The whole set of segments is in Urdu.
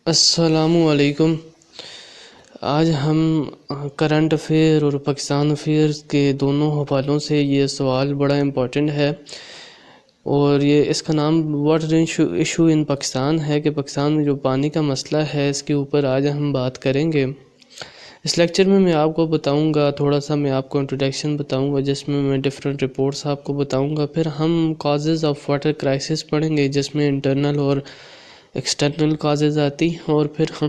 السلام علیکم۔ آج ہم کرنٹ افیئر اور پاکستان افیئرس کے دونوں حوالوں سے یہ سوال بڑا امپورٹنٹ ہے، اور اس کا نام واٹر ایشو ان پاکستان ہے کہ پاکستان میں جو پانی کا مسئلہ ہے اس کے اوپر آج ہم بات کریں گے۔ اس لیکچر میں آپ کو بتاؤں گا، تھوڑا سا میں آپ کو انٹروڈکشن بتاؤں گا جس میں ڈفرینٹ رپورٹس آپ کو بتاؤں گا۔ پھر ہم کازز آف واٹر کرائسس پڑھیں گے جس میں انٹرنل اور ایکسٹرنل کازز آتی، اور پھر ہم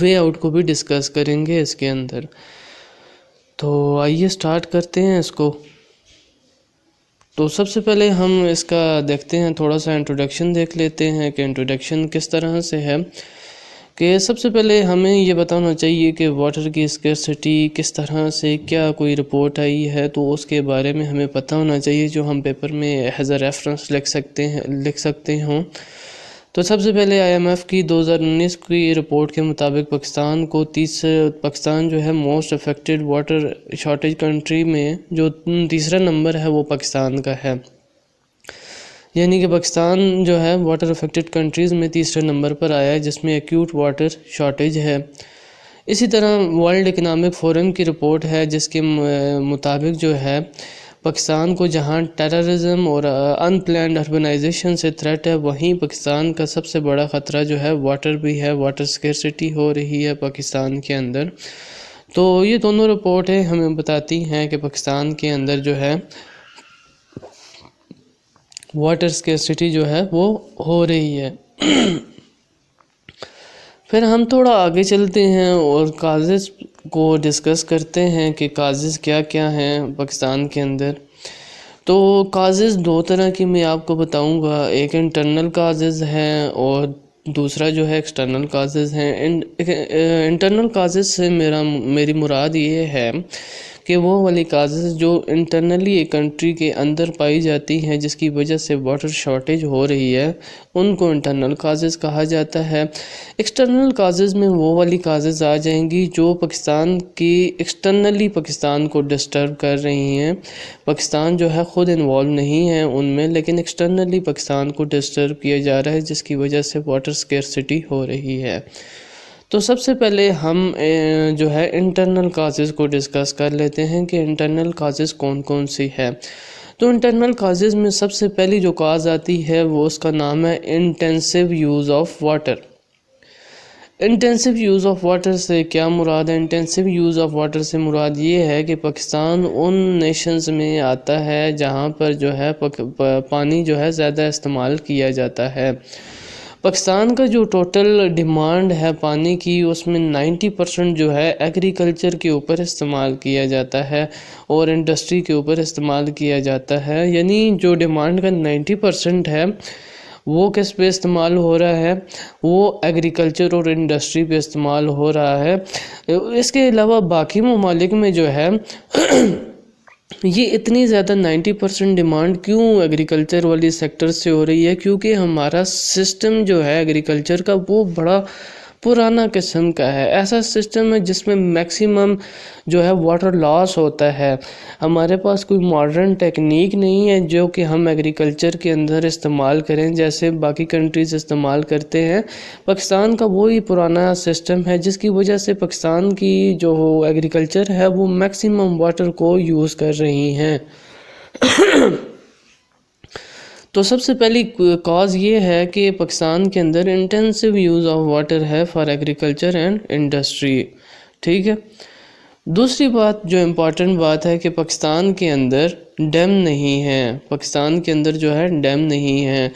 وے آؤٹ کو بھی ڈسکس کریں گے اس کے اندر۔ تو آئیے سٹارٹ کرتے ہیں اس کو۔ تو سب سے پہلے ہم اس کا دیکھتے ہیں، تھوڑا سا انٹروڈکشن دیکھ لیتے ہیں کہ انٹروڈکشن کس طرح سے ہے۔ کہ سب سے پہلے ہمیں یہ بتانا چاہیے کہ واٹر کی اسکیرسٹی کس طرح سے، کیا کوئی رپورٹ آئی ہے تو اس کے بارے میں ہمیں پتہ ہونا چاہیے جو ہم پیپر میں ایز اے ریفرنس لکھ سکتے ہوں۔ تو سب سے پہلے آئی ایم ایف کی 2019 کی رپورٹ کے مطابق پاکستان جو ہے most affected water shortage country میں جو تیسرا نمبر ہے وہ پاکستان کا ہے، یعنی کہ پاکستان جو ہے واٹر افیکٹڈ کنٹریز میں تیسرے نمبر پر آیا ہے جس میں ایکیوٹ واٹر شارٹیج ہے۔ اسی طرح ورلڈ اکنامک فورم کی رپورٹ ہے جس کے مطابق جو ہے پاکستان کو جہاں ٹیررزم اور ان پلانڈ اربنائزیشن سے تھریٹ ہے، وہیں پاکستان کا سب سے بڑا خطرہ جو ہے واٹر بھی ہے، واٹر اسکیرسٹی ہو رہی ہے پاکستان کے اندر۔ تو یہ دونوں رپورٹیں ہمیں بتاتی ہیں کہ پاکستان کے اندر جو ہے واٹر اسکیرسٹی جو ہے وہ ہو رہی ہے۔ پھر ہم تھوڑا آگے چلتے ہیں اور کازز کو ڈسکس کرتے ہیں کہ کازز کیا کیا ہیں پاکستان کے اندر۔ تو کازز دو طرح کی میں آپ کو بتاؤں گا، ایک انٹرنل کازز ہیں اور دوسرا جو ہے ایکسٹرنل کازز ہیں۔ انٹرنل کازز سے میری مراد یہ ہے کہ وہ والی کازز جو انٹرنلی ایک کنٹری کے اندر پائی جاتی ہیں جس کی وجہ سے واٹر شارٹیج ہو رہی ہے، ان کو انٹرنل کازز کہا جاتا ہے۔ ایکسٹرنل کازز میں وہ والی کازز آ جائیں گی جو پاکستان کی ایکسٹرنلی پاکستان کو ڈسٹرب کر رہی ہیں۔ پاکستان جو ہے خود انوالو نہیں ہے ان میں، لیکن ایکسٹرنلی پاکستان کو ڈسٹرب کیا جا رہا ہے جس کی وجہ سے واٹر اسکیرسٹی ہو رہی ہے۔ تو سب سے پہلے ہم جو ہے انٹرنل کازز کو ڈسکس کر لیتے ہیں کہ انٹرنل کازز کون کون سی ہے۔ تو انٹرنل کازز میں سب سے پہلی جو کاز آتی ہے وہ اس کا نام ہے intensive use of water. Intensive use of water سے کیا مراد ہے؟ انٹینسیو یوز آف واٹر سے مراد یہ ہے کہ پاکستان ان نیشنز میں آتا ہے جہاں پر جو ہے پانی جو ہے زیادہ استعمال کیا جاتا ہے۔ پاکستان کا جو ٹوٹل ڈیمانڈ ہے پانی کی، اس میں 90% جو ہے ایگریکلچر کے اوپر استعمال کیا جاتا ہے اور انڈسٹری کے اوپر استعمال کیا جاتا ہے، یعنی جو ڈیمانڈ کا 90% ہے وہ کس پہ استعمال ہو رہا ہے؟ وہ ایگریکلچر اور انڈسٹری پہ استعمال ہو رہا ہے۔ اس کے علاوہ باقی ممالک میں جو ہے یہ اتنی زیادہ 90% ڈیمانڈ کیوں ایگریکلچر والی سیکٹر سے ہو رہی ہے؟ کیونکہ ہمارا سسٹم جو ہے ایگریکلچر کا وہ بڑا پرانا قسم کا ہے، ایسا سسٹم ہے جس میں میکسیمم جو ہے واٹر لاس ہوتا ہے۔ ہمارے پاس کوئی ماڈرن ٹیکنیک نہیں ہے جو کہ ہم ایگریکلچر کے اندر استعمال کریں جیسے باقی کنٹریز استعمال کرتے ہیں۔ پاکستان کا وہی پرانا سسٹم ہے جس کی وجہ سے پاکستان کی جو ایگریکلچر ہے وہ میکسیمم واٹر کو یوز کر رہی ہیں۔ تو سب سے پہلی کاز یہ ہے کہ پاکستان کے اندر انٹینسیو یوز آف واٹر ہے فار ایگریکلچر اینڈ انڈسٹری، ٹھیک ہے۔ دوسری بات جو امپورٹنٹ بات ہے کہ پاکستان کے اندر ڈیم نہیں ہے، پاکستان کے اندر جو ہے ڈیم نہیں ہے۔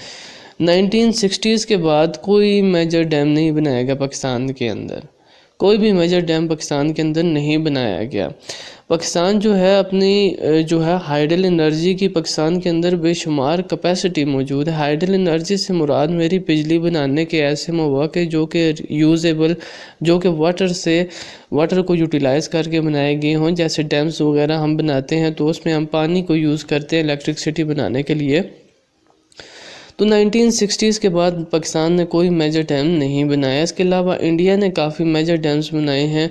1960s کے بعد کوئی میجر ڈیم نہیں بنایا گیا پاکستان کے اندر، کوئی بھی میجر ڈیم پاکستان کے اندر نہیں بنایا گیا۔ پاکستان جو ہے اپنی جو ہے ہائیڈل انرجی کی پاکستان کے اندر بے شمار کیپیسٹی موجود ہے۔ ہائیڈل انرجی سے مراد میری بجلی بنانے کے ایسے مواقع جو کہ یوزیبل، جو کہ واٹر کو یوٹیلائز کر کے بنائے گئے ہوں، جیسے ڈیمز وغیرہ ہم بناتے ہیں تو اس میں ہم پانی کو یوز کرتے ہیں الیکٹرکسٹی بنانے کے لیے۔ تو 1960s کے بعد پاکستان نے کوئی میجر ڈیم نہیں بنایا۔ اس کے علاوہ انڈیا نے کافی میجر ڈیمز بنائے ہیں۔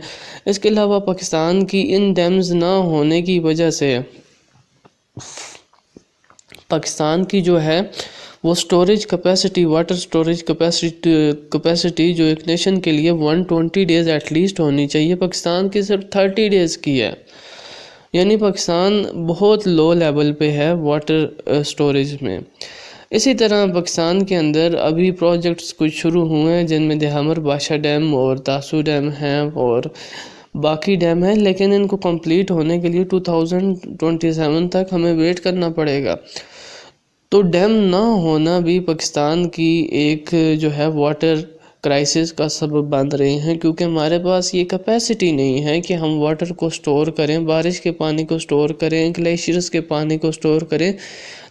اس کے علاوہ پاکستان کی ان ڈیمز نہ ہونے کی وجہ سے پاکستان کی جو ہے وہ storage capacity, water storage capacity جو ایک نیشن کے لیے 120 ڈیز ایٹ لیسٹ ہونی چاہیے، پاکستان کی صرف 30 ڈیز کی ہے، یعنی پاکستان بہت لو لیول پہ ہے واٹر سٹوریج میں۔ اسی طرح پاکستان کے اندر ابھی پروجیکٹس کچھ شروع ہوئے ہیں جن میں دہامر بادشاہ ڈیم اور تاسو ڈیم ہیں اور باقی ڈیم ہیں، لیکن ان کو کمپلیٹ ہونے کے لیے 2027 تک ہمیں ویٹ کرنا پڑے گا۔ تو ڈیم نہ ہونا بھی پاکستان کی ایک جو ہے واٹر کرائسس کا سبب بن رہے ہیں، کیونکہ ہمارے پاس یہ کیپیسٹی نہیں ہے کہ ہم واٹر کو سٹور کریں، بارش کے پانی کو سٹور کریں، گلیشیئرز کے پانی کو سٹور کریں۔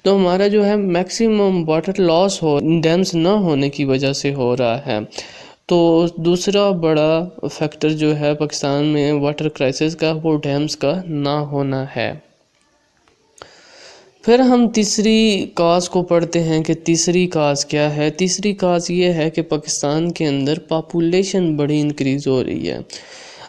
تو ہمارا جو ہے میکسیمم واٹر لاس ڈیمز نہ ہونے کی وجہ سے ہو رہا ہے۔ تو دوسرا بڑا فیکٹر جو ہے پاکستان میں واٹر کرائسس کا، وہ ڈیمز کا نہ ہونا ہے۔ پھر ہم تیسری کاز کو پڑھتے ہیں کہ تیسری کاز کیا ہے۔ تیسری کاز یہ ہے کہ پاکستان کے اندر پاپولیشن بڑی انکریز ہو رہی ہے۔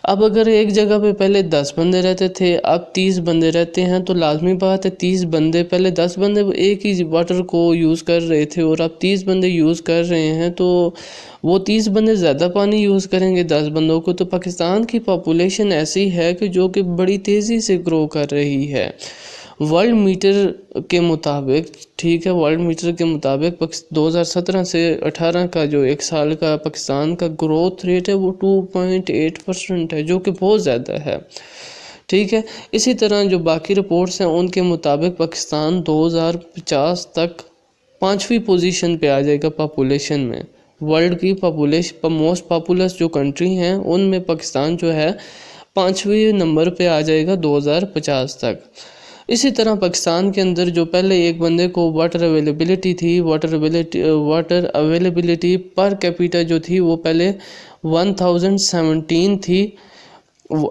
اب اگر ایک جگہ پہ پہلے 10 بندے رہتے تھے، اب 30 بندے رہتے ہیں، تو لازمی بات ہے 30 بندے، پہلے 10 بندے ایک ہی واٹر کو یوز کر رہے تھے اور اب 30 بندے یوز کر رہے ہیں، تو وہ 30 بندے زیادہ پانی یوز کریں گے 10 بندوں کو۔ تو پاکستان کی پاپولیشن ایسی ہے کہ جو کہ بڑی تیزی سے گرو کر رہی ہے۔ ورلڈ میٹر کے مطابق، ٹھیک ہے، ورلڈ میٹر کے مطابق 2017 سے 18 کا جو ایک سال کا پاکستان کا گروتھ ریٹ ہے وہ 2.8% ہے، جو کہ بہت زیادہ ہے، ٹھیک ہے۔ اسی طرح جو باقی رپورٹس ہیں ان کے مطابق پاکستان 2050 تک 5ویں پوزیشن پہ آ جائے گا پاپولیشن میں۔ ورلڈ کی پاپولیشن موسٹ پاپولس جو کنٹری ہیں ان میں پاکستان جو ہے 5ویں نمبر پہ آ جائے گا 2050 تک۔ اسی طرح پاکستان کے اندر جو پہلے ایک بندے کو واٹر اویلیبلٹی تھی، واٹر اویلیبلٹی پر کیپیٹا جو تھی وہ پہلے 1017 تھی،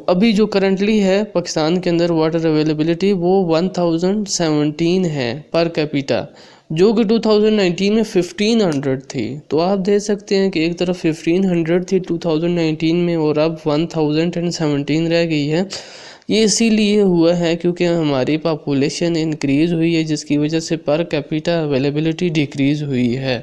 ابھی جو کرنٹلی ہے پاکستان کے اندر واٹر اویلیبلٹی وہ 1017 ہے پر کیپیٹا، جو کہ 2019 میں 1500 تھی۔ تو آپ دیکھ سکتے ہیں کہ ایک طرف 1500 تھی 2019 میں اور اب 1017 رہ گئی ہے۔ یہ اسی لیے ہوا ہے کیونکہ ہماری پاپولیشن انکریز ہوئی ہے، جس کی وجہ سے پر کیپیٹا اویلیبلٹی ڈیکریز ہوئی ہے۔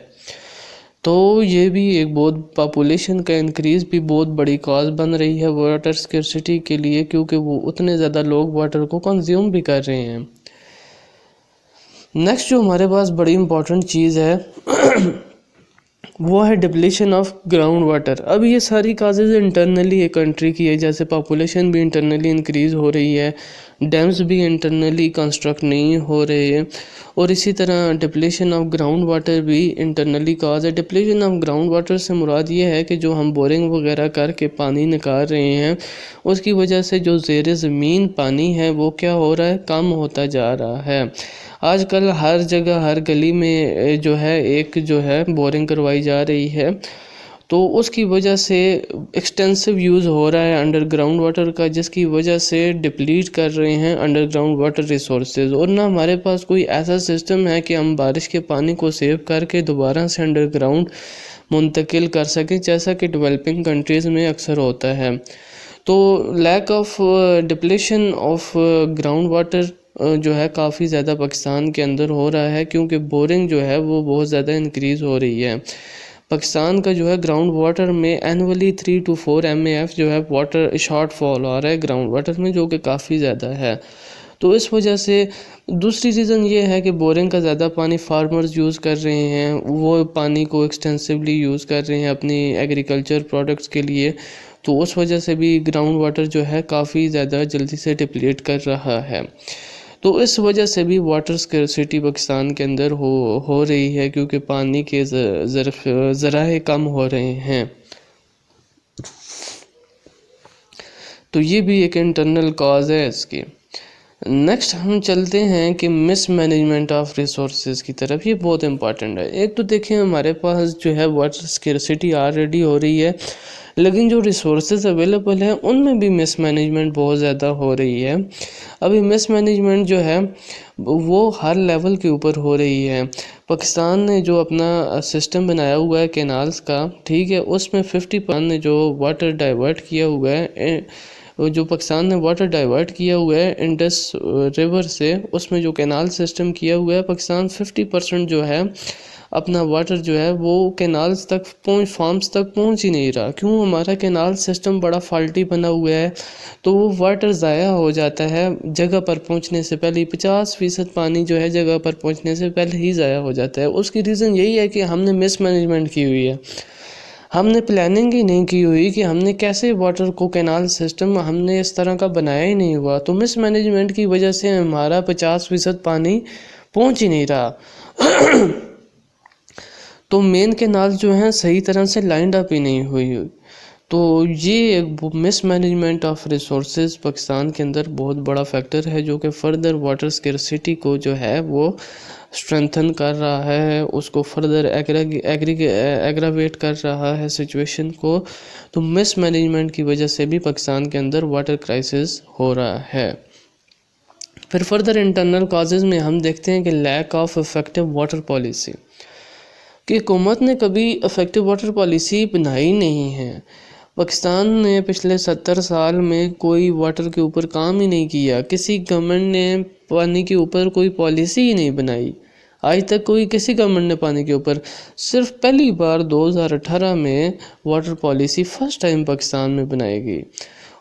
تو یہ بھی ایک بہت پاپولیشن کا انکریز بھی بہت بڑی کاز بن رہی ہے واٹر سکرسٹی کے لیے، کیونکہ وہ اتنے زیادہ لوگ واٹر کو کنزیوم بھی کر رہے ہیں۔ نیکسٹ جو ہمارے پاس بڑی امپورٹنٹ چیز ہے وہ ہے ڈپلیشن آف گراؤنڈ واٹر۔ اب یہ ساری کازز انٹرنلی ایک کنٹری کی ہے، جیسے پاپولیشن بھی انٹرنلی انکریز ہو رہی ہے، ڈیمز بھی انٹرنلی کنسٹرکٹ نہیں ہو رہے ہیں، اور اسی طرح ڈپلیشن آف گراؤنڈ واٹر بھی انٹرنلی کاز ہے۔ ڈپلیشن آف گراؤنڈ واٹر سے مراد یہ ہے کہ جو ہم بورنگ وغیرہ کر کے پانی نکال رہے ہیں اس کی وجہ سے جو زیر زمین پانی ہے وہ کیا ہو رہا ہے، کم ہوتا جا رہا ہے۔ آج کل ہر جگہ ہر گلی میں جو ہے ایک جو ہے بورنگ کروائی جا رہی ہے، تو اس کی وجہ سے ایکسٹینسو یوز ہو رہا ہے انڈر گراؤنڈ واٹر کا، جس کی وجہ سے ڈپلیٹ کر رہے ہیں انڈر گراؤنڈ واٹر ریسورسز، اور نہ ہمارے پاس کوئی ایسا سسٹم ہے کہ ہم بارش کے پانی کو سیو کر کے دوبارہ سے انڈر گراؤنڈ منتقل کر سکیں، جیسا کہ ڈیولپنگ کنٹریز میں اکثر ہوتا ہے۔ تو lack of depletion of ground water جو ہے کافی زیادہ پاکستان کے اندر ہو رہا ہے، کیونکہ بورنگ جو ہے وہ بہت زیادہ انکریز ہو رہی ہے۔ پاکستان کا جو ہے گراؤنڈ واٹر میں اینولی 3 to 4 MAF جو ہے واٹر شارٹ فال آ رہا ہے گراؤنڈ واٹر میں، جو کہ کافی زیادہ ہے۔ تو اس وجہ سے دوسری ریزن یہ ہے کہ بورنگ کا زیادہ پانی فارمرز یوز کر رہے ہیں، وہ پانی کو ایکسٹینسولی یوز کر رہے ہیں اپنی ایگریکلچر پروڈکٹس کے لیے، تو اس وجہ سے بھی گراؤنڈ واٹر جو ہے کافی زیادہ جلدی سے ڈپلیٹ کر رہا ہے۔ تو اس وجہ سے بھی واٹر سکرسٹی پاکستان کے اندر ہو رہی ہے، کیونکہ پانی کے ذرائع کم ہو رہے ہیں۔ تو یہ بھی ایک انٹرنل کاز ہے اس کی۔ نیکسٹ ہم چلتے ہیں کہ مس مینجمنٹ آف ریسورسز کی طرف، یہ بہت امپورٹنٹ ہے۔ ایک تو دیکھیں ہمارے پاس جو ہے واٹر سکرسٹی آلریڈی ہو رہی ہے، لیکن جو ریسورسز اویلیبل ہیں ان میں بھی مس مینجمنٹ بہت زیادہ ہو رہی ہے۔ ابھی مس مینجمنٹ جو ہے وہ ہر لیول کے اوپر ہو رہی ہے۔ پاکستان نے جو اپنا سسٹم بنایا ہوا ہے کینالز کا، ٹھیک ہے، اس میں 50% نے جو واٹر ڈائیورٹ کیا ہوا ہے، جو پاکستان نے واٹر ڈائیورٹ کیا ہوا ہے انڈس ریور سے، اس میں جو کینال سسٹم کیا ہوا ہے پاکستان 50% جو ہے اپنا واٹر جو ہے وہ کینالز تک فارمز تک پہنچ ہی نہیں رہا. کیوں؟ ہمارا کینال سسٹم بڑا فالٹی بنا ہوا ہے، تو وہ واٹر ضائع ہو جاتا ہے جگہ پر پہنچنے سے پہلے. 50% پانی جو ہے جگہ پر پہنچنے سے پہلے ہی ضائع ہو جاتا ہے. اس کی ریزن یہی ہے کہ ہم نے مس مینجمنٹ کی ہوئی ہے، ہم نے پلاننگ ہی نہیں کی ہوئی کہ ہم نے کیسے واٹر کو کینال سسٹم ہم نے اس طرح کا بنایا ہی نہیں ہوا. تو مس مینجمنٹ کی وجہ سے ہمارا 50% پانی پہنچ ہی نہیں رہا. تو مین کینال جو ہیں صحیح طرح سے لائنڈ اپ ہی نہیں ہوئی. تو یہ ایک مس مینجمنٹ آف ریسورسز پاکستان کے اندر بہت بڑا فیکٹر ہے، جو کہ فردر واٹر اسکیرسٹی کو جو ہے وہ اسٹرینتھن کر رہا ہے، اس کو فردر ایگراویٹ کر رہا ہے سچویشن کو. تو مس مینجمنٹ کی وجہ سے بھی پاکستان کے اندر واٹر کرائسس ہو رہا ہے. پھر فردر انٹرنل کازز میں ہم دیکھتے ہیں کہ lack of effective water policy, کہ حکومت نے کبھی افیکٹو واٹر پالیسی بنائی نہیں ہے. پاکستان نے پچھلے 70 سال میں کوئی واٹر کے اوپر کام ہی نہیں کیا. کسی گورنمنٹ نے پانی کے اوپر کوئی پالیسی ہی نہیں بنائی. آج تک کسی گورنمنٹ نے پانی کے اوپر، صرف پہلی بار 2018 میں water policy first time Pakistan میں بنائی گئی،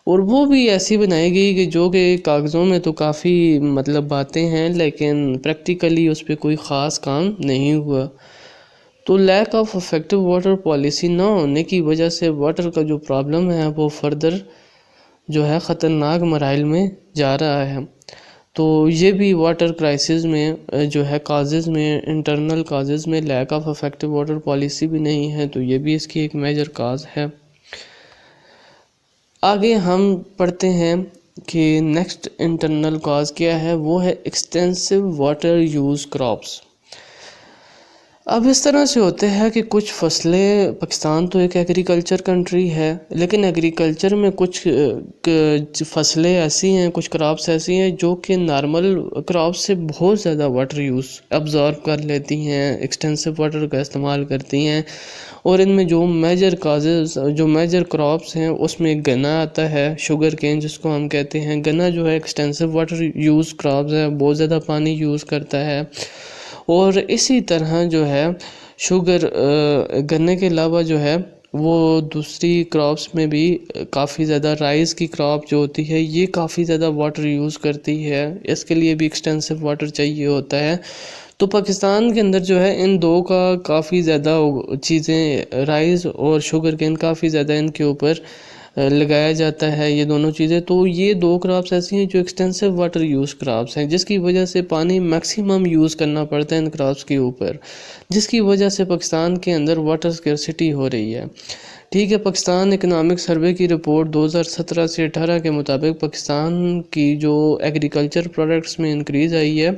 اور وہ بھی ایسی بنائی گئی کہ جو کہ کاغذوں میں تو کافی باتیں ہیں، لیکن پریکٹیکلی اس پہ کوئی خاص کام نہیں ہوا. تو lack of effective water policy نہ ہونے کی وجہ سے واٹر کا جو پرابلم ہے وہ فردر جو ہے خطرناک مراحل میں جا رہا ہے. تو یہ بھی واٹر کرائسس میں جو ہے کازز میں، انٹرنل کازز میں lack of effective water policy بھی نہیں ہے، تو یہ بھی اس کی ایک میجر کاز ہے. آگے ہم پڑھتے ہیں کہ نیکسٹ انٹرنل کاز کیا ہے، وہ ہے ایکسٹینسو واٹر یوز کراپس. اب اس طرح سے ہوتے ہیں کہ کچھ فصلیں، پاکستان تو ایک ایگریکلچر کنٹری ہے، لیکن ایگریکلچر میں کچھ فصلیں ایسی ہیں، کچھ کراپس ایسی ہیں جو کہ نارمل کراپس سے بہت زیادہ واٹر یوز ابزارب کر لیتی ہیں، ایکسٹینسو واٹر کا استعمال کرتی ہیں. اور ان میں جو میجر کراپس ہیں اس میں گنا آتا ہے، شوگر کین جس کو ہم کہتے ہیں. گنا جو ہے ایکسٹینسو واٹر یوز کراپس ہے، بہت زیادہ پانی یوز کرتا ہے. اور اسی طرح جو ہے گنے کے علاوہ جو ہے وہ دوسری کراپس میں بھی کافی زیادہ، رائس کی کراپ جو ہوتی ہے یہ کافی زیادہ واٹر یوز کرتی ہے، اس کے لیے بھی ایکسٹینسو واٹر چاہیے ہوتا ہے. تو پاکستان کے اندر جو ہے ان دو کا کافی زیادہ چیزیں، رائس اور شوگر کین، کافی زیادہ ان کے اوپر لگایا جاتا ہے یہ دونوں چیزیں. تو یہ دو کراپس ایسی ہیں جو ایکسٹینسو واٹر یوز کراپس ہیں، جس کی وجہ سے پانی میکسیمم یوز کرنا پڑتا ہے ان کراپس کے اوپر، جس کی وجہ سے پاکستان کے اندر واٹر اسکیرسٹی ہو رہی ہے. ٹھیک ہے، پاکستان اکنامک سروے کی رپورٹ 2017 سے 18 کے مطابق پاکستان کی جو ایگریکلچر پروڈکٹس میں انکریز آئی ہے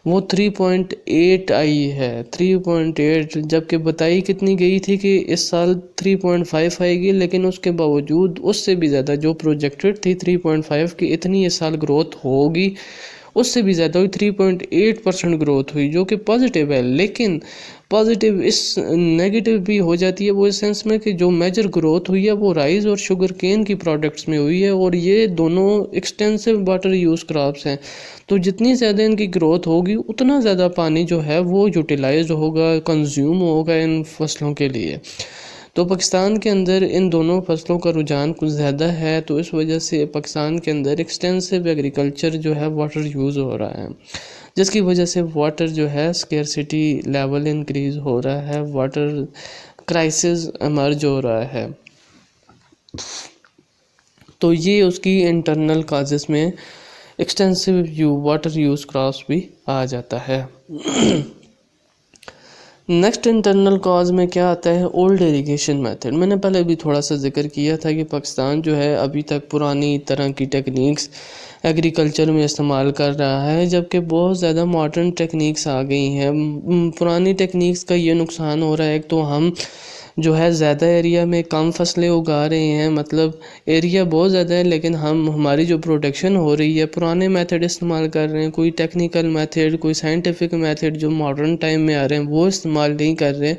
وہ 3.8 آئی ہے، 3.8، جبکہ بتائی کتنی گئی تھی کہ اس سال 3.5 آئے گی، لیکن اس کے باوجود اس سے بھی زیادہ جو پروجیکٹڈ تھی 3.5 کی اتنی اس سال گروتھ ہوگی، اس سے بھی زیادہ ہوئی، 3.8% گروتھ ہوئی، جو کہ پازیٹیو ہے. لیکن پازیٹیو اس نیگیٹو بھی ہو جاتی ہے وہ اس سینس میں کہ جو میجر گروتھ ہوئی ہے وہ رائس اور شوگر کین کی پروڈکٹس میں ہوئی ہے، اور یہ دونوں ایکسٹینسو واٹر یوز کراپس ہیں. تو جتنی زیادہ ان کی گروتھ ہوگی اتنا زیادہ پانی جو ہے وہ یوٹیلائزڈ ہوگا، کنزیوم ہوگا ان فصلوں کے لیے. تو پاکستان کے اندر ان دونوں فصلوں کا رجحان کچھ زیادہ ہے، تو اس وجہ سے پاکستان کے اندر ایکسٹینسو ایگریکلچر جو ہے واٹر یوز ہو رہا ہے، جس کی وجہ سے واٹر جو ہے اسکیرسٹی لیول انکریز ہو رہا ہے، واٹر کرائسس ایمرج ہو رہا ہے. تو یہ اس کی انٹرنل کازز میں ایکسٹینسو واٹر یوز کراپس بھی آ جاتا ہے. نیکسٹ انٹرنل کاز میں کیا آتا ہے، اولڈ ایریگیشن میتھڈ. میں نے پہلے بھی تھوڑا سا ذکر کیا تھا کہ پاکستان جو ہے ابھی تک پرانی طرح کی ٹیکنیکس ایگریکلچر میں استعمال کر رہا ہے، جبکہ بہت زیادہ ماڈرن ٹیکنیکس آ گئی ہیں. پرانی ٹیکنیکس کا یہ نقصان ہو رہا ہے، ایک تو ہم جو ہے زیادہ ایریا میں کم فصلیں اگا رہے ہیں، ایریا بہت زیادہ ہے لیکن ہماری جو پروڈکشن ہو رہی ہے پرانے میتھڈ استعمال کر رہے ہیں، کوئی ٹیکنیکل میتھڈ، کوئی سائنٹیفک میتھڈ جو ماڈرن ٹائم میں آ رہے ہیں وہ استعمال نہیں کر رہے.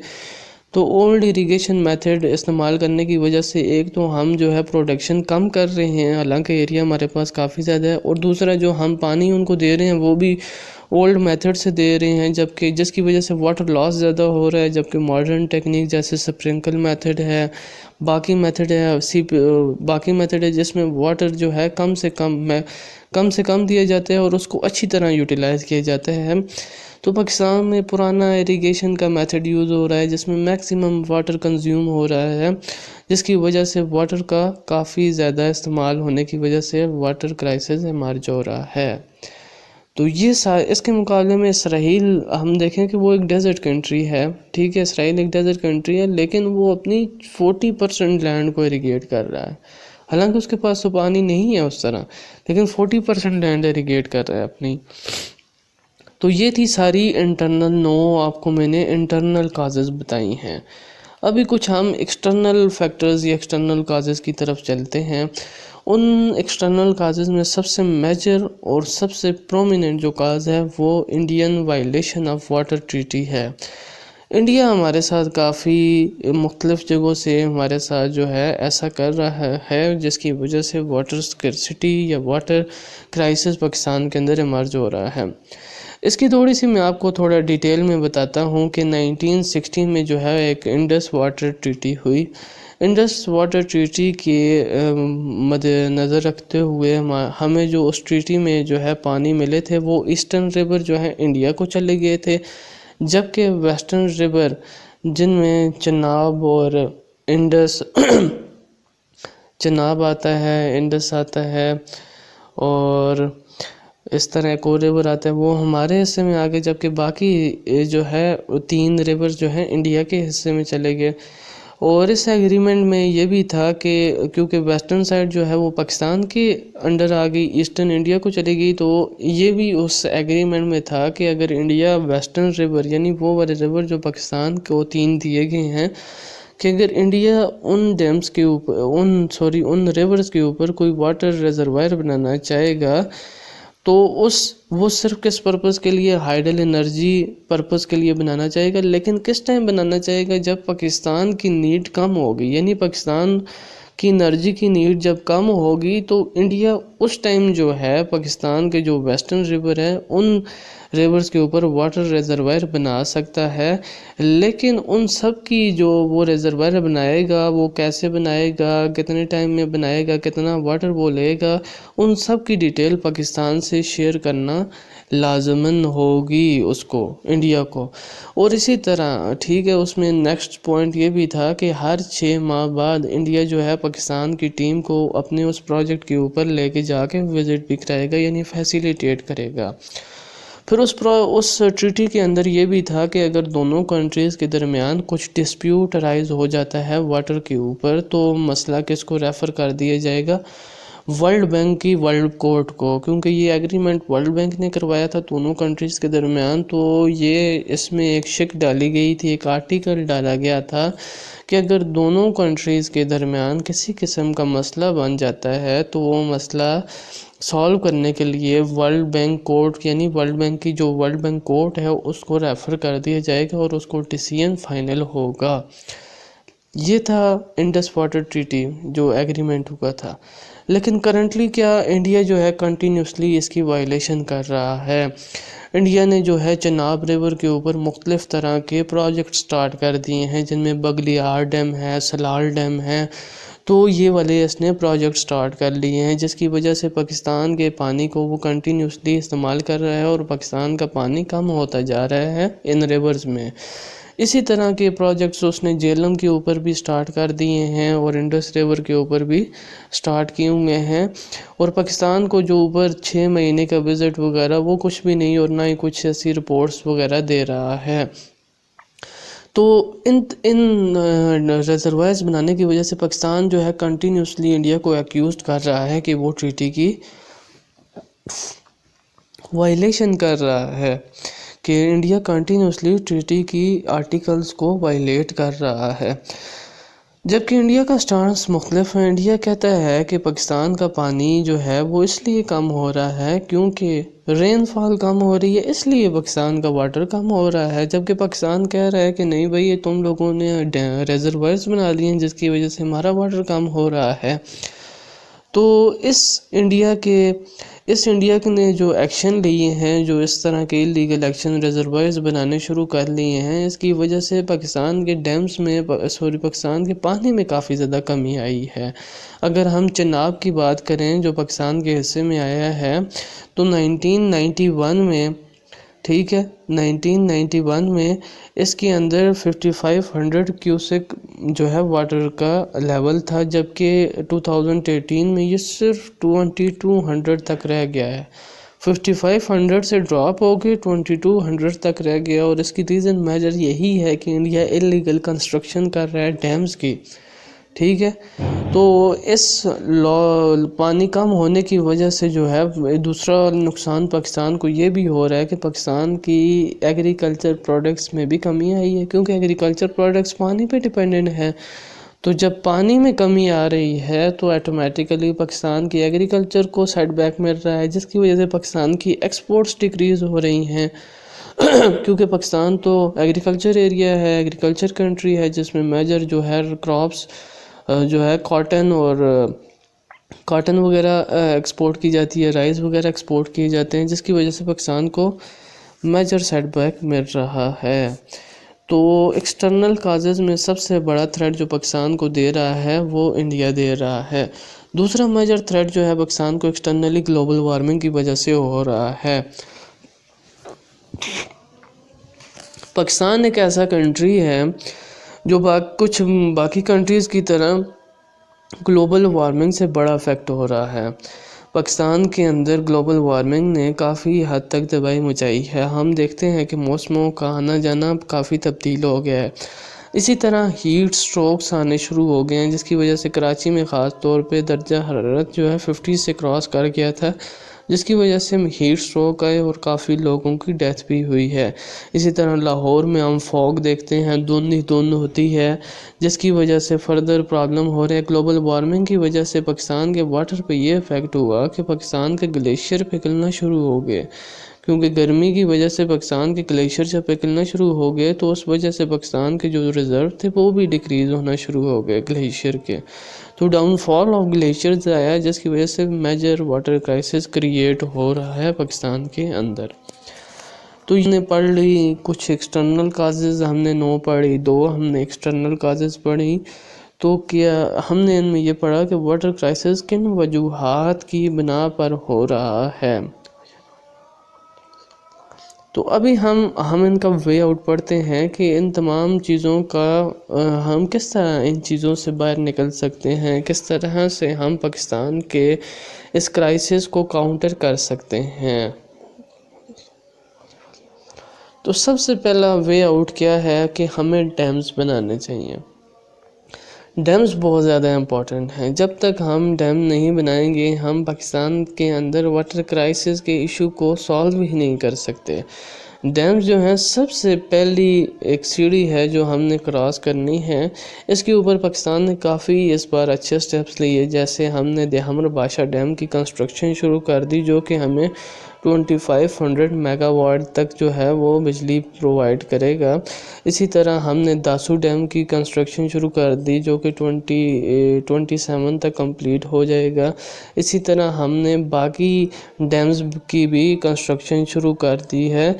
تو اولڈ ایریگیشن میتھڈ استعمال کرنے کی وجہ سے ایک تو ہم جو ہے پروڈکشن کم کر رہے ہیں، حالانکہ ایریا ہمارے پاس کافی زیادہ ہے، اور دوسرا جو ہم پانی ان کو دے رہے ہیں وہ بھی اولڈ میتھڈ سے دے رہے ہیں، جبکہ جس کی وجہ سے واٹر لاس زیادہ ہو رہا ہے، جبکہ ماڈرن ٹیکنیک جیسے سپرنکل میتھڈ ہے، باقی میتھڈ ہے جس میں واٹر جو ہے کم سے کم دیا جاتا ہے اور اس کو اچھی طرح یوٹیلائز کیا جاتا ہے۔ تو پاکستان میں پرانا ایریگیشن کا میتھڈ یوز ہو رہا ہے جس میں میکسیمم واٹر کنزیوم ہو رہا ہے، جس کی وجہ سے واٹر کا کافی زیادہ استعمال ہونے کی وجہ سے واٹر کرائسس ایمرج ہو رہا ہے۔ تو یہ اس کے مقابلے میں اسرائیل ہم دیکھیں کہ وہ ایک ڈیزرٹ کنٹری ہے، ٹھیک ہے، اسرائیل ایک ڈیزرٹ کنٹری ہے، لیکن وہ اپنی 40% لینڈ کو اریگیٹ کر رہا ہے، حالانکہ اس کے پاس تو پانی نہیں ہے اس طرح، لیکن 40% لینڈ اریگیٹ کر رہا ہے اپنی۔ تو یہ تھی ساری آپ کو میں نے انٹرنل کازز بتائی ہیں۔ ابھی کچھ ہم ایکسٹرنل فیکٹرز یا ایکسٹرنل کازز کی طرف چلتے ہیں۔ ان ایکسٹرنل کازز میں سب سے میجر اور سب سے پرومیننٹ جو کاز ہے وہ Indian violation of water treaty ہے۔ انڈیا ہمارے ساتھ کافی مختلف جگہوں سے ہمارے ساتھ جو ہے ایسا کر رہا ہے، جس کی وجہ سے واٹر اسکرسٹی یا واٹر کرائسس پاکستان کے اندر ایمرج ہو رہا ہے۔ اس کی تھوڑی سی میں آپ کو تھوڑا ڈیٹیل میں بتاتا ہوں کہ 1960 میں جو ہے ایک انڈس واٹر ٹریٹی ہوئی۔ انڈس واٹر ٹریٹی کے مد نظر رکھتے ہوئے ہمیں جو اس ٹریٹی میں جو ہے پانی ملے تھے وہ ایسٹرن ریور جو ہے انڈیا کو چلے گئے تھے، جبکہ ویسٹرن ریور جن میں چناب اور انڈس چناب آتا ہے، انڈس آتا ہے اور اس طرح ایک اور ریور آتا ہے، وہ ہمارے حصے میں آگے، جبکہ باقی جو ہے 3 ریور جو ہیں انڈیا کے حصے میں چلے گئے۔ اور اس ایگریمنٹ میں یہ بھی تھا کہ کیونکہ ویسٹرن سائڈ جو ہے وہ پاکستان کے انڈر آ گئی، ایسٹرن انڈیا کو چلے گئی، تو یہ بھی اس ایگریمنٹ میں تھا کہ اگر انڈیا ویسٹرن ریور یعنی وہ والے ریور جو پاکستان کو 3 دیے گئے ہیں، کہ اگر انڈیا ان ڈیمز کے اوپر ان ریورز کے اوپر کوئی واٹر ریزروائر بنانا چاہے گا تو وہ صرف کس پرپس کے لیے، ہائیڈل انرجی پرپس کے لیے بنانا چاہے گا، لیکن کس ٹائم بنانا چاہے گا؟ جب پاکستان کی نیڈ کم ہوگی، یعنی پاکستان کی انرجی کی نیڈ جب کم ہوگی تو انڈیا اس ٹائم جو ہے پاکستان کے جو ویسٹرن ریور ہے ان ریورز کے اوپر واٹر ریزروائر بنا سکتا ہے، لیکن ان سب کی جو وہ ریزروائر بنائے گا وہ کیسے بنائے گا، کتنے ٹائم میں بنائے گا، کتنا واٹر وہ لے گا، ان سب کی ڈیٹیل پاکستان سے شیئر کرنا لازماً ہوگی اس کو، انڈیا کو۔ اور اسی طرح ٹھیک ہے، اس میں نیکسٹ پوائنٹ یہ بھی تھا کہ ہر 6 ماہ بعد انڈیا جو ہے پاکستان کی ٹیم کو اپنے اس پروجیکٹ کے اوپر لے کے جا کے وزٹ بھی کرائے گا، یعنی فیسیلیٹیٹ کرے گا۔ پھر اس ٹریٹی کے اندر یہ بھی تھا کہ اگر دونوں کنٹریز کے درمیان کچھ ڈسپیوٹ رائز ہو جاتا ہے واٹر کے اوپر تو مسئلہ کس کو ریفر کر دیا جائے گا؟ ورلڈ بینک کی ورلڈ کورٹ کو، کیونکہ یہ ایگریمنٹ ورلڈ بینک نے کروایا تھا دونوں کنٹریز کے درمیان، تو یہ اس میں ایک شک ڈالی گئی تھی، ایک آرٹیکل ڈالا گیا تھا کہ اگر دونوں کنٹریز کے درمیان کسی قسم کا مسئلہ بن جاتا ہے تو وہ مسئلہ سالو کرنے کے لیے ورلڈ بینک کورٹ، یعنی ورلڈ بینک کی جو ورلڈ بینک کورٹ ہے اس کو ریفر کر دیا جائے گا اور اس کو ڈیسیژن فائنل ہوگا۔ یہ تھا انڈس واٹر ٹریٹی جو ایگریمنٹ ہوا تھا، لیکن کرنٹلی کیا انڈیا جو ہے کنٹینیوسلی اس کی وائلیشن کر رہا ہے۔ انڈیا نے جو ہے چناب ریور کے اوپر مختلف طرح کے پروجیکٹ سٹارٹ کر دیے ہیں، جن میں بگلیار ڈیم ہے، سلال ڈیم ہے، تو یہ والے اس نے پروجیکٹ سٹارٹ کر لیے ہیں، جس کی وجہ سے پاکستان کے پانی کو وہ کنٹینیوسلی استعمال کر رہا ہے اور پاکستان کا پانی کم ہوتا جا رہا ہے ان ریورز میں۔ اسی طرح کے پروجیکٹس اس نے جیلم کے اوپر بھی سٹارٹ کر دیے ہیں اور انڈس ریور کے اوپر بھی سٹارٹ کیے ہوئے ہیں، اور پاکستان کو جو اوپر 6 مہینے کا وزٹ وغیرہ وہ کچھ بھی نہیں اور نہ ہی کچھ ایسی رپورٹس وغیرہ دے رہا ہے۔ تو ان ریزروائرز بنانے کی وجہ سے پاکستان جو ہے کنٹینیوسلی انڈیا کو ایکیوزڈ کر رہا ہے کہ وہ ٹریٹی کی وائلیشن کر رہا ہے، کہ انڈیا کنٹینیوسلی ٹریٹی کی آرٹیکلز کو وائلیٹ کر رہا ہے، جبکہ انڈیا کا سٹانس مختلف ہے۔ انڈیا کہتا ہے کہ پاکستان کا پانی جو ہے وہ اس لیے کم ہو رہا ہے کیونکہ رین فال کم ہو رہی ہے، اس لیے پاکستان کا واٹر کم ہو رہا ہے، جبکہ پاکستان کہہ رہا ہے کہ نہیں بھائی، یہ تم لوگوں نے ریزروائرز بنا لیے ہیں جس کی وجہ سے ہمارا واٹر کم ہو رہا ہے۔ تو اس انڈیا کے نے جو ایکشن لیے ہیں، جو اس طرح کے لیگل ایکشن ریزروائرز بنانے شروع کر لیے ہیں، اس کی وجہ سے پاکستان کے ڈیمز میں پاکستان کے پانی میں کافی زیادہ کمی آئی ہے۔ اگر ہم چناب کی بات کریں جو پاکستان کے حصے میں آیا ہے، تو 1991 میں، ٹھیک ہے، 1991 میں اس کے اندر 5500 کیوسک جو ہے واٹر کا لیول تھا، جبکہ 2018 میں یہ صرف 2200 تک رہ گیا ہے۔ 5500 سے ڈراپ ہو کے 2200 تک رہ گیا، اور اس کی ریزن میجر یہی ہے کہ انڈیا اللیگل کنسٹرکشن کر رہا ہے ڈیمز کی، ٹھیک ہے۔ تو اس پانی کم ہونے کی وجہ سے جو ہے دوسرا نقصان پاکستان کو یہ بھی ہو رہا ہے کہ پاکستان کی ایگریکلچر پروڈکٹس میں بھی کمی آئی ہے، کیونکہ ایگریکلچر پروڈکٹس پانی پہ ڈیپینڈنٹ ہے۔ تو جب پانی میں کمی آ رہی ہے تو ایٹومیٹیکلی پاکستان کی ایگریکلچر کو سیٹ بیک مل رہا ہے، جس کی وجہ سے پاکستان کی ایکسپورٹس ڈیکریز ہو رہی ہیں کیونکہ پاکستان تو ایگریکلچر ایریا ہے، ایگریکلچر کنٹری ہے، جس میں میجر جو ہے کراپس جو ہے کاٹن وغیرہ ایکسپورٹ کی جاتی ہے، رائس وغیرہ ایکسپورٹ کیے جاتے ہیں، جس کی وجہ سے پاکستان کو میجر سیٹ بیک مل رہا ہے۔ تو ایکسٹرنل کازز میں سب سے بڑا تھریٹ جو پاکستان کو دے رہا ہے وہ انڈیا دے رہا ہے۔ دوسرا میجر تھریٹ جو ہے پاکستان کو ایکسٹرنلی گلوبل وارمنگ کی وجہ سے ہو رہا ہے۔ پاکستان ایک ایسا کنٹری ہے جو کچھ باقی کنٹریز کی طرح گلوبل وارمنگ سے بڑا افیکٹ ہو رہا ہے۔ پاکستان کے اندر گلوبل وارمنگ نے کافی حد تک تباہی مچائی ہے۔ ہم دیکھتے ہیں کہ موسموں کا آنا جانا کافی تبدیل ہو گیا ہے۔ اسی طرح ہیٹ سٹروکس آنے شروع ہو گئے ہیں، جس کی وجہ سے کراچی میں خاص طور پہ درجہ حرارت جو ہے 50 سے کراس کر گیا تھا، جس کی وجہ سے ہیٹ سٹروک آئے اور کافی لوگوں کی ڈیتھ بھی ہوئی ہے۔ اسی طرح لاہور میں ہم فوگ دیکھتے ہیں، دھند ہوتی ہے، جس کی وجہ سے فردر پرابلم ہو رہے ہیں۔ گلوبل وارمنگ کی وجہ سے پاکستان کے واٹر پہ یہ افیکٹ ہوا کہ پاکستان کے گلیشیئر پگھلنا شروع ہو گئے، کیونکہ گرمی کی وجہ سے پاکستان کے گلیشیئر جب پگھلنا شروع ہو گئے تو اس وجہ سے پاکستان کے جو ریزرو تھے وہ بھی ڈیکریز ہونا شروع ہو گئے گلیشیئر کے، تو ڈاؤن فال آف گلیشیئرز آیا، جس کی وجہ سے میجر واٹر کرائسس کریٹ ہو رہا ہے پاکستان کے اندر۔ تو یہ نے پڑھ لی کچھ ایکسٹرنل کازز، ہم نے 9 پڑھی، 2 ہم نے ایکسٹرنل کازز پڑھی۔ تو کیا ہم نے ان میں یہ پڑھا کہ واٹر کرائسس کن وجوہات کی بنا پر ہو رہا ہے۔ تو ابھی ہم ان کا وے آؤٹ پڑھتے ہیں کہ ان تمام چیزوں کا ہم کس طرح ان چیزوں سے باہر نکل سکتے ہیں، کس طرح سے ہم پاکستان کے اس کرائسس کو کاؤنٹر کر سکتے ہیں۔ تو سب سے پہلا وے آؤٹ کیا ہے کہ ہمیں ڈیمز بنانے چاہیے۔ ڈیمز بہت زیادہ امپورٹنٹ ہیں۔ جب تک ہم ڈیم نہیں بنائیں گے ہم پاکستان کے اندر واٹر کرائسس کے ایشو کو سالو ہی نہیں کر سکتے۔ ڈیمز جو ہیں سب سے پہلی ایک سیڑھی ہے جو ہم نے کراس کرنی ہے۔ اس کے اوپر پاکستان نے کافی اس بار اچھے سٹیپس لیے، جیسے ہم نے دیہمر بادشاہ ڈیم کی کنسٹرکشن شروع کر دی، جو کہ ہمیں 2500 میگا واٹ تک جو ہے وہ بجلی پرووائڈ کرے گا۔ اسی طرح ہم نے داسو ڈیم کی کنسٹرکشن شروع کر دی، جو کہ 27 تک کمپلیٹ ہو جائے گا۔ اسی طرح ہم نے باقی ڈیمز کی بھی کنسٹرکشن شروع کر دی ہے۔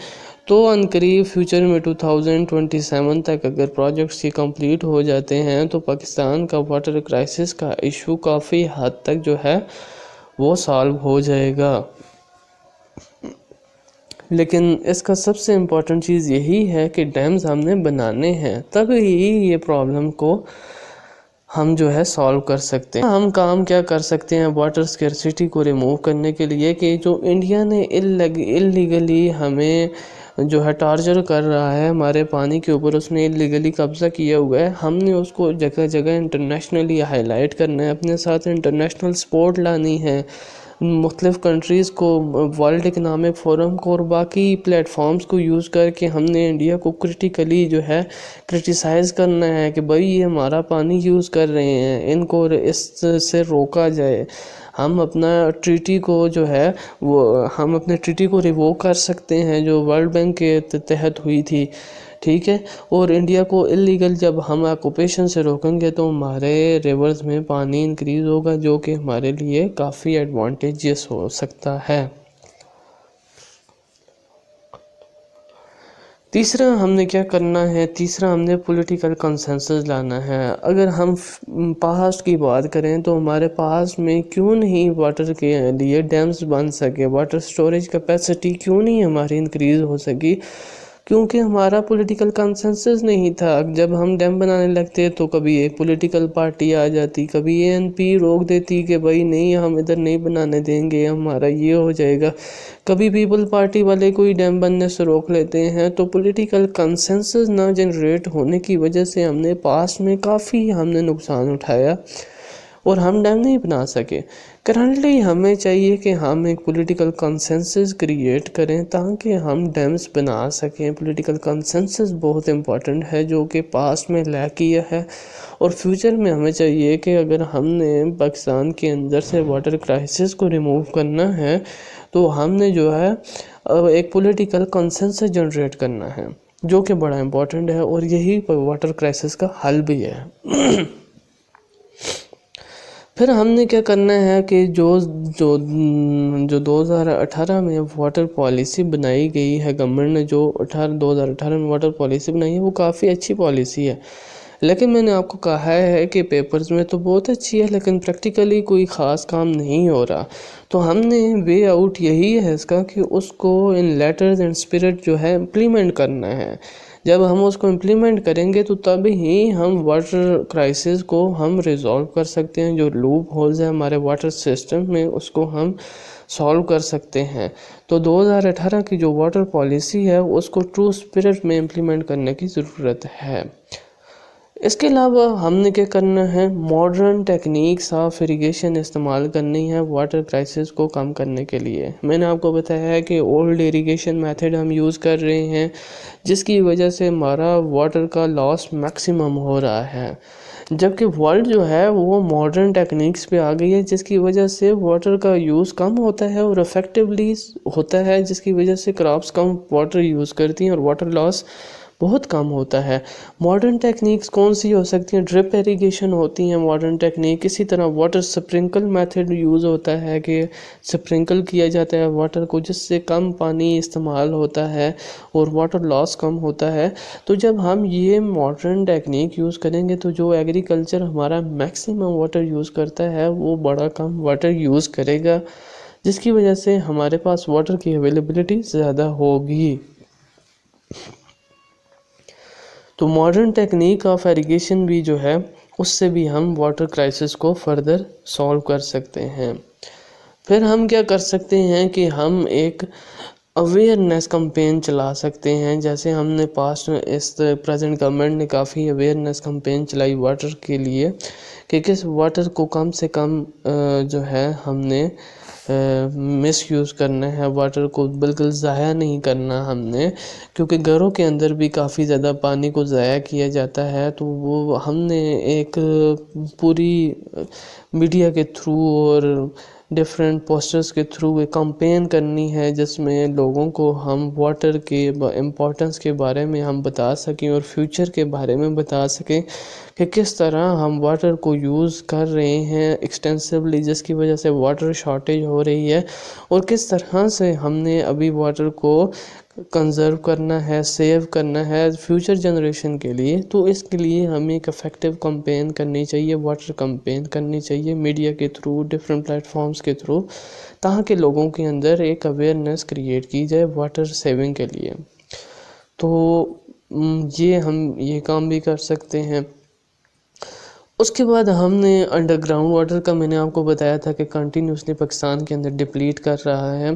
تو عنقریب فیوچر میں 2027 تک اگر پروجیکٹس یہ کمپلیٹ ہو جاتے ہیں تو پاکستان کا واٹر کرائسس کا ایشو کافی حد تک جو ہے وہ سالو ہو جائے گا۔ لیکن اس کا سب سے امپورٹنٹ چیز یہی ہے کہ ڈیمز ہم نے بنانے ہیں، تب ہی یہ پرابلم کو ہم جو ہے سالو کر سکتے ہیں۔ ہم کام کیا کر سکتے ہیں واٹر سکیرسٹی کو ریموو کرنے کے لیے، کہ جو انڈیا نے اللیگلی ہمیں جو ہے ٹارچر کر رہا ہے ہمارے پانی کے اوپر، اس نے اللیگلی قبضہ کیا ہوا ہے، ہم نے اس کو جگہ جگہ انٹرنیشنلی ہائی لائٹ کرنا ہے، اپنے ساتھ انٹرنیشنل سپورٹ لانی ہے، مختلف کنٹریز کو، ورلڈ اکنامک فورم کو اور باقی پلیٹ فارمز کو یوز کر کے ہم نے انڈیا کو کرٹیکلی جو ہے کرٹیسائز کرنا ہے کہ بھائی یہ ہمارا پانی یوز کر رہے ہیں، ان کو اس سے روکا جائے۔ ہم اپنا ٹریٹی کو جو ہے ہم اپنے ٹریٹی کو ریووک کر سکتے ہیں جو ورلڈ بینک کے تحت ہوئی تھی، ٹھیک ہے. اور انڈیا کو اللیگل جب ہم آکوپیشن سے روکیں گے تو ہمارے ریورز میں پانی انکریز ہوگا، جو کہ ہمارے لیے کافی ایڈوانٹیجس ہو سکتا ہے. تیسرا ہم نے کیا کرنا ہے، تیسرا ہم نے پولیٹیکل کنسنسس لانا ہے. اگر ہم پاسٹ کی بات کریں تو ہمارے پاس میں کیوں نہیں واٹر کے لیے ڈیمز بن سکے، واٹر سٹوریج کیپیسٹی کیوں نہیں ہماری انکریز ہو سکی، کیونکہ ہمارا پولیٹیکل کنسنسس نہیں تھا. جب ہم ڈیم بنانے لگتے تو کبھی ایک پولیٹیکل پارٹی آ جاتی، کبھی ANP روک دیتی کہ بھائی نہیں ہم ادھر نہیں بنانے دیں گے، ہمارا یہ ہو جائے گا. کبھی پیپل پارٹی والے کوئی ڈیم بننے سے روک لیتے ہیں. تو پولیٹیکل کنسنسس نہ جنریٹ ہونے کی وجہ سے ہم نے پاسٹ میں کافی ہم نے نقصان اٹھایا اور ہم ڈیم نہیں بنا سکے. کرنٹلی ہمیں چاہیے کہ ہم ایک پولیٹیکل کنسنسس کریٹ کریں تاکہ ہم ڈیمز بنا سکیں. پولیٹیکل کنسنسس بہت امپورٹنٹ ہے جو کہ پاسٹ میں لیک کیا ہے، اور فیوچر میں ہمیں چاہیے کہ اگر ہم نے پاکستان کے اندر سے واٹر کرائسس کو ریموو کرنا ہے تو ہم نے جو ہے ایک پولیٹیکل کنسنسس جنریٹ کرنا ہے، جو کہ بڑا امپورٹنٹ ہے، اور یہی واٹر کرائسس کا حل بھی ہے. پھر ہم نے کیا کرنا ہے کہ جو 2018 میں واٹر پالیسی بنائی گئی ہے، گورنمنٹ نے جو 2018 میں واٹر پالیسی بنائی ہے وہ کافی اچھی پالیسی ہے. لیکن میں نے آپ کو کہا ہے کہ پیپرز میں تو بہت اچھی ہے لیکن پریکٹیکلی کوئی خاص کام نہیں ہو رہا. تو ہم نے وے آؤٹ یہی ہے اس کا کہ اس کو ان لیٹرز اینڈ اسپرٹ جو ہے امپلیمنٹ کرنا ہے. جب ہم اس کو امپلیمنٹ کریں گے تو تب ہی ہم واٹر کرائسس کو ہم ریزولو کر سکتے ہیں. جو لوپ ہولز ہیں ہمارے واٹر سسٹم میں اس کو ہم سالو کر سکتے ہیں. تو 2018 کی جو واٹر پالیسی ہے اس کو ٹرو اسپرٹ میں امپلیمنٹ کرنے کی ضرورت ہے. اس کے علاوہ ہم نے کیا کرنا ہے، ماڈرن ٹیکنیکس آف اریگیشن استعمال کرنی ہے واٹر کرائسس کو کم کرنے کے لیے. میں نے آپ کو بتایا ہے کہ اولڈ اریگیشن میتھڈ ہم یوز کر رہے ہیں جس کی وجہ سے ہمارا واٹر کا لاس میکسیمم ہو رہا ہے، جبکہ ورلڈ جو ہے وہ ماڈرن ٹیکنیکس پہ آ گئی ہے جس کی وجہ سے واٹر کا یوز کم ہوتا ہے اور افیکٹولی ہوتا ہے، جس کی وجہ سے کراپس کم واٹر یوز کرتی ہیں اور واٹر لاس بہت کم ہوتا ہے. ماڈرن ٹیکنیکس کون سی ہو سکتی ہیں؟ ڈرپ ایریگیشن ہوتی ہیں ماڈرن ٹیکنیک. اسی طرح واٹر سپرنکل میتھڈ یوز ہوتا ہے کہ سپرنکل کیا جاتا ہے واٹر کو، جس سے کم پانی استعمال ہوتا ہے اور واٹر لاس کم ہوتا ہے. تو جب ہم یہ ماڈرن ٹیکنیک یوز کریں گے تو جو ایگریکلچر ہمارا میکسیمم واٹر یوز کرتا ہے وہ بڑا کم واٹر یوز کرے گا، جس کی وجہ سے ہمارے پاس واٹر کی اویلیبلٹی زیادہ ہوگی. تو ماڈرن ٹیکنیک آف ایریگیشن بھی جو ہے اس سے بھی ہم واٹر کرائسس کو فردر سالو کر سکتے ہیں. پھر ہم کیا کر سکتے ہیں کہ ہم ایک اویئرنیس کمپین چلا سکتے ہیں، جیسے ہم نے پاسٹ اس پریزنٹ گورنمنٹ نے کافی اویئرنیس کمپین چلائی واٹر کے لیے کہ کس واٹر کو کم سے کم جو ہے ہم نے مس یوز کرنا ہے، واٹر کو بالکل ضائع نہیں کرنا ہم نے، کیونکہ گھروں کے اندر بھی کافی زیادہ پانی کو ضائع کیا جاتا ہے. تو وہ ہم نے ایک پوری میڈیا کے تھرو اور ڈفرینٹ پوسٹرز کے تھرو ایک کمپین کرنی ہے جس میں لوگوں کو ہم واٹر کے امپورٹنس کے بارے میں ہم بتا سکیں اور فیوچر کے بارے میں بتا سکیں کہ کس طرح ہم واٹر کو یوز کر رہے ہیں ایکسٹینسولی، جس کی وجہ سے واٹر شارٹیج ہو رہی ہے، اور کس طرح سے ہم نے ابھی واٹر کو کنزرو کرنا ہے، سیو کرنا ہے فیوچر جنریشن کے لیے. تو اس کے لیے ہمیں ایک افیکٹو کمپین کرنی چاہیے، واٹر کمپین کرنی چاہیے میڈیا کے تھرو، ڈفرینٹ پلیٹ فارمز کے تھرو، تاکہ لوگوں کے اندر ایک اویئرنیس کریٹ کی جائے واٹر سیونگ کے لیے. تو ہم یہ کام بھی کر سکتے ہیں. اس کے بعد ہم نے انڈر گراؤنڈ واٹر کا میں نے آپ کو بتایا تھا کہ کنٹینیوسلی پاکستان کے اندر ڈپلیٹ کر رہا ہے.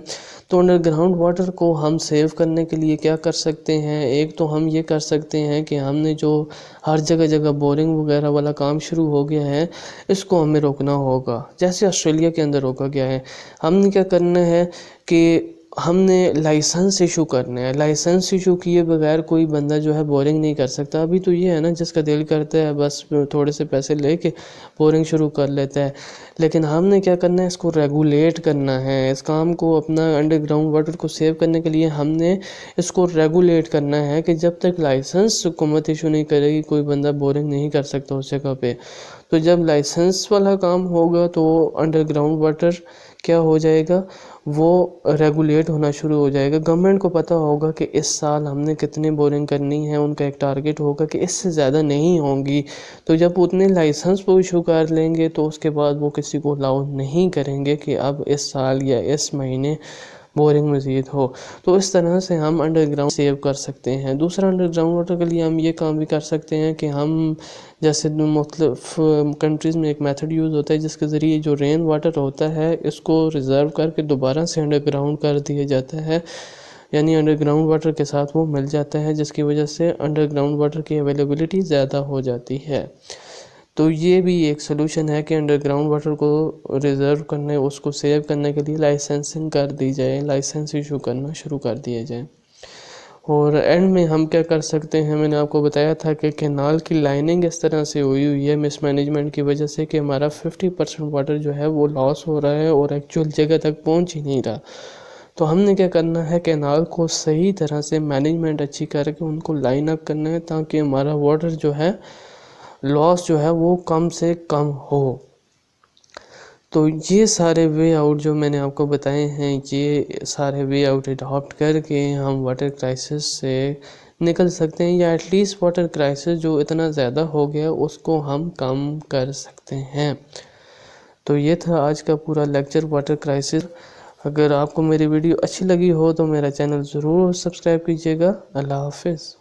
تو انڈر گراؤنڈ واٹر کو ہم سیو کرنے کے لیے کیا کر سکتے ہیں؟ ایک تو ہم یہ کر سکتے ہیں کہ ہم نے جو ہر جگہ بورنگ وغیرہ والا کام شروع ہو گیا ہے اس کو ہمیں روکنا ہوگا، جیسے آسٹریلیا کے اندر روکا گیا ہے. ہم نے کیا کرنا ہے کہ ہم نے لائسنس ایشو کرنا ہے. لائسنس ایشو کیے بغیر کوئی بندہ جو ہے بورنگ نہیں کر سکتا. ابھی تو یہ ہے نا جس کا دل کرتا ہے بس تھوڑے سے پیسے لے کے بورنگ شروع کر لیتا ہے. لیکن ہم نے کیا کرنا ہے، اس کو ریگولیٹ کرنا ہے. اس کام کو اپنا انڈر گراؤنڈ واٹر کو سیو کرنے کے لیے ہم نے اس کو ریگولیٹ کرنا ہے کہ جب تک لائسنس حکومت ایشو نہیں کرے گی کوئی بندہ بورنگ نہیں کر سکتا اس جگہ پہ. تو جب لائسنس والا کام ہوگا تو انڈر گراؤنڈ واٹر کیا ہو جائے گا، وہ ریگولیٹ ہونا شروع ہو جائے گا. گورنمنٹ کو پتہ ہوگا کہ اس سال ہم نے کتنی بورنگ کرنی ہے. ان کا ایک ٹارگٹ ہوگا کہ اس سے زیادہ نہیں ہوں گی. تو جب اتنے لائسنس کو ایشو کر لیں گے تو اس کے بعد وہ کسی کو الاؤ نہیں کریں گے کہ اب اس سال یا اس مہینے بورنگ مزید ہو. تو اس طرح سے ہم انڈر گراؤنڈ سیو کر سکتے ہیں. دوسرا انڈر گراؤنڈ واٹر کے لیے ہم یہ کام بھی کر سکتے ہیں کہ ہم جیسے مختلف کنٹریز میں ایک میتھڈ یوز ہوتا ہے جس کے ذریعے جو رین واٹر ہوتا ہے اس کو ریزرو کر کے دوبارہ سے انڈر گراؤنڈ کر دیا جاتا ہے. یعنی انڈر گراؤنڈ واٹر کے ساتھ وہ مل جاتا ہے جس کی وجہ سے انڈر گراؤنڈ واٹر کی اویلیبلٹی زیادہ ہو جاتی ہے. تو یہ بھی ایک سلوشن ہے کہ انڈر گراؤنڈ واٹر کو ریزرو کرنے، اس کو سیو کرنے کے لیے لائسنسنگ کر دی جائے، لائسنس ایشو کرنا شروع کر دیا جائے. اور اینڈ میں ہم کیا کر سکتے ہیں، میں نے آپ کو بتایا تھا کہ کینال کی لائننگ اس طرح سے ہوئی ہے مس مینجمنٹ کی وجہ سے کہ ہمارا 50% واٹر جو ہے وہ لاس ہو رہا ہے اور ایکچوئل جگہ تک پہنچ ہی نہیں رہا. تو ہم نے کیا کرنا ہے، کینال کو صحیح طرح سے مینجمنٹ اچھی کر کے ان کو لائن اپ کرنا ہے تاکہ ہمارا واٹر جو ہے لاس جو ہے وہ کم سے کم ہو. تو یہ سارے وے آؤٹ جو میں نے آپ کو بتائے ہیں، یہ سارے وے آؤٹ اڈاپٹ کر کے ہم واٹر کرائسس سے نکل سکتے ہیں، یا ایٹ لیسٹ واٹر کرائسس جو اتنا زیادہ ہو گیا اس کو ہم کم کر سکتے ہیں. تو یہ تھا آج کا پورا لیکچر واٹر کرائسس. اگر آپ کو میری ویڈیو اچھی لگی ہو تو میرا چینل ضرور سبسکرائب کیجیے گا. اللہ حافظ.